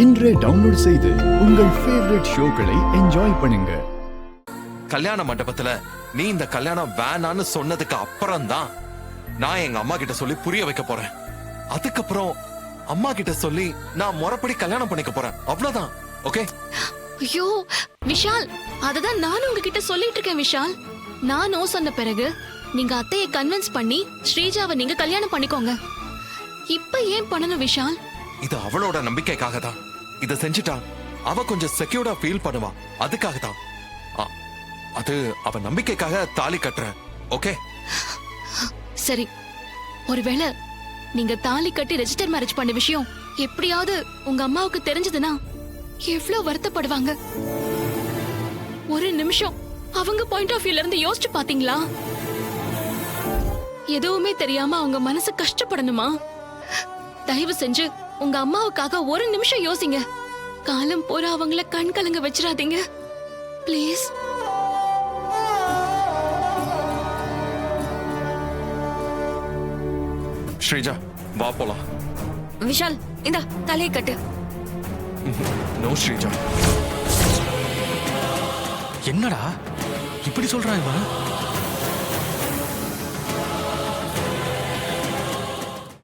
இன்றே டவுன்லோட் செய்து உங்கள் ஃபேவரட் ஷோக்களை என்ஜாய் பண்ணுங்க. கல்யாண மண்டபத்துல நீ இந்த கல்யாணம் வேணான்னு சொன்னதுக்கு அப்புறம் தான் நான் எங்க அம்மா கிட்ட சொல்லி புரிய வைக்க போறேன். அதுக்கப்புறம் அம்மா கிட்ட சொல்லி நான் முறைப்படி கல்யாணம் பண்ணிக்க போறேன். அவ்வளவுதான். ஓகே? ஐயோ விஷால், அததான் நானும் உங்ககிட்ட சொல்லிட்டு இருக்கேன் விஷால். நான் நோ சொன்ன பிறகு நீங்க அத்தையை கன்வின்ஸ் பண்ணி ஸ்ரீஜாவை நீங்க கல்யாணம் பண்ணிக்கோங்க. இப்ப ஏன் பண்ணணும் விஷால்? இது அவளோட நம்பிக்கைக்காக தான். இத செஞ்சுட்டா அவ கொஞ்சம் செக்யூர்டா ஃபீல் பண்ணுவா. அதுக்காக தான். அது அவ நம்பிக்கைக்காக தாலி கட்டுறேன். ஓகே? சரி, ஒருவேளை நீங்க தாலி கட்டி ரெஜிஸ்டர் மேரேஜ் பண்ண விஷயம் எப்படியாவது உங்க அம்மாவுக்கு தெரிஞ்சதுன்னா எவ்வளவு வருத்தப்படுவாங்க. ஒரு நிமிஷம் அவங்க பாயிண்ட் ஆஃப் வியூல இருந்து யோசிச்சு பாத்தீங்களா? எதுவுமே தெரியாம அவங்க மனசு கஷ்டப்படணுமா? தயவு செஞ்சு உங்க அம்மாவுக்காக ஒரு நிமிஷம் யோசிங்க. காலம் போற அவங்கள கண் கலங்க வச்சிடாதீங்க பிளீஸ். ஸ்ரீஜா, வா போலாம். விஷால், இந்த தலையை கட்டு. நோ ஸ்ரீஜா. என்னடா இப்படி சொல்றான் இவன்?